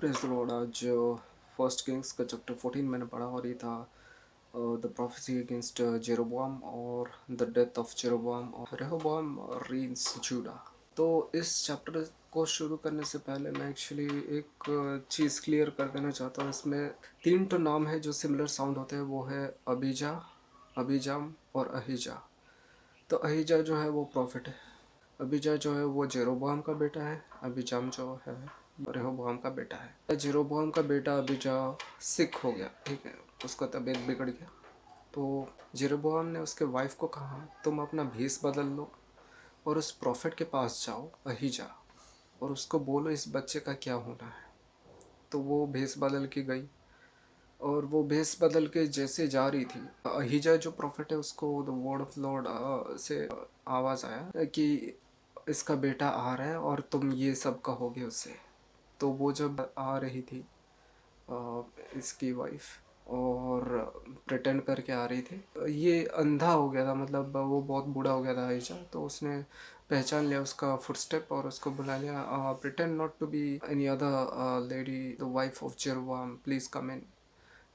Praise the Lord. आज first Kings का chapter 14 मैंने पढ़ा और ये था द प्रोफेसी अगेंस्ट जेरोबोआम और द डेथ ऑफ जेरोबोआम और रेहोबोआम रीन्स जूडा। तो इस चैप्टर को शुरू करने से पहले मैं एक्चुअली एक चीज़ क्लियर कर देना चाहता हूँ। इसमें 3 तो नाम है जो सिमिलर साउंड होते हैं, वो है अबीजा, अबीजाम और अहीजा। तो अहीजा जो है वो प्रॉफिट है, अबीजा जो है वो जेरोबोआम का बेटा है, अबीजाम जो है रेहोबोआम का बेटा है। जेरोबोआम का बेटा अबीजा सिक हो गया, ठीक है, उसका तबीयत बिगड़ गया। तो जेरोबोआम ने उसके वाइफ को कहा तुम अपना भेष बदल लो और उस प्रॉफिट के पास जाओ अहीजा, और उसको बोलो इस बच्चे का क्या होना है। तो वो भेष बदल के गई और वो भेष बदल के जैसे जा रही थी, अहीजा जो प्रॉफिट है उसको द वर्ड ऑफ लॉर्ड से आवाज़ आया कि इसका बेटा आ रहा है और तुम ये सब कहोगे उसे। तो वो जब आ रही थी इसकी वाइफ और प्रिटेंड करके आ रही थी, ये अंधा हो गया था, मतलब वो बहुत बूढ़ा हो गया था आयशा। तो उसने पहचान लिया उसका फुटस्टेप और उसको बुला लिया, pretend not to be any other lady the wife of Jeroboam, please come in.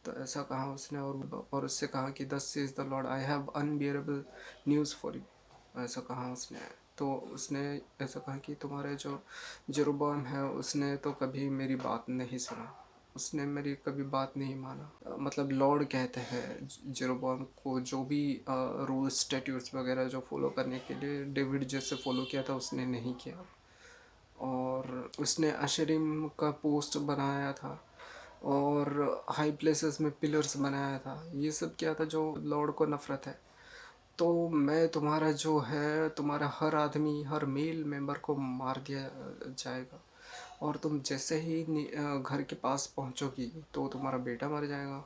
तो ऐसा कहा उसने और उससे कहा कि thus says the Lord I have unbearable news for you, ऐसा कहा उसने। तो उसने ऐसा कहा कि तुम्हारे जो जेरोबोआम है उसने तो कभी मेरी बात नहीं सुना, उसने मेरी कभी बात नहीं माना। मतलब लॉर्ड कहते हैं जेरोबोआम को जो भी रूल्स स्टैट्यूट्स वगैरह जो फॉलो करने के लिए डेविड जैसे फॉलो किया था उसने नहीं किया। और उसने अशरीम का पोस्ट बनाया था और हाई प्लेसेस में पिलर्स बनाया था, ये सब किया था जो लॉर्ड को नफ़रत है। तो मैं तुम्हारा जो है तुम्हारा हर आदमी, हर मेल मेंबर को मार दिया जाएगा और तुम जैसे ही घर के पास पहुंचोगी तो तुम्हारा बेटा मर जाएगा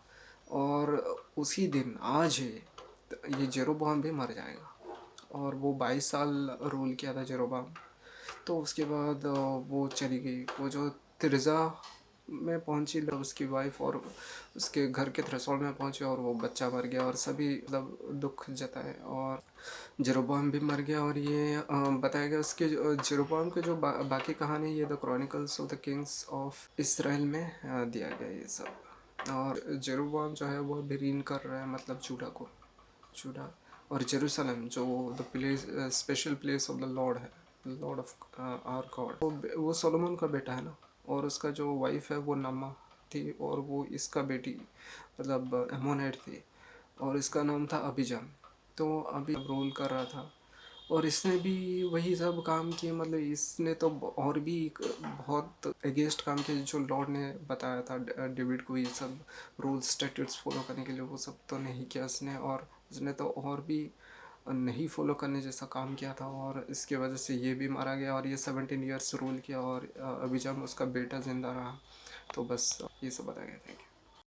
और उसी दिन आज ये जेरोबोआम भी मर जाएगा। और वो 22 साल रूल किया था जेरोबोआम। तो उसके बाद वो चली गई, वो जो तिरज़ा में पहुंची, उसकी वाइफ, और उसके घर के थ्रेसोल्ड में पहुंचे और वो बच्चा मर गया और सभी मतलब दुख जताए और जेरोबोआम भी मर गया। और ये बताया गया उसके जेरोबोआम के जो बाकी कहानी, ये the chronicles of the Kings of Israel में दिया गया ये सब। और जेरोबोआम जो है वो अभी रीन कर रहा है, मतलब जूडा को, जूडा और जेरूसलम जो the place, special place of the Lord है, लॉर्ड ऑफ आवर गॉड। वो सोलोमन का बेटा है ना, और उसका जो वाइफ है वो नामा थी और वो इसका बेटी मतलब एमोनेट थी और इसका नाम था अबीजाम। तो अभी रोल कर रहा था और इसने भी वही सब काम किए, मतलब इसने तो और भी बहुत अगेंस्ट काम किए जो लॉर्ड ने बताया था डेविड को, ये सब रूल्स स्टैट्यूट्स फॉलो करने के लिए, वो सब तो नहीं किया इसने। और इसने तो और भी नहीं फॉलो करने जैसा काम किया था और इसके वजह से ये भी मारा गया और ये 17 ईयर्स रूल किया और अभी जब उसका बेटा ज़िंदा रहा। तो बस ये सब बताया गया। Thank you.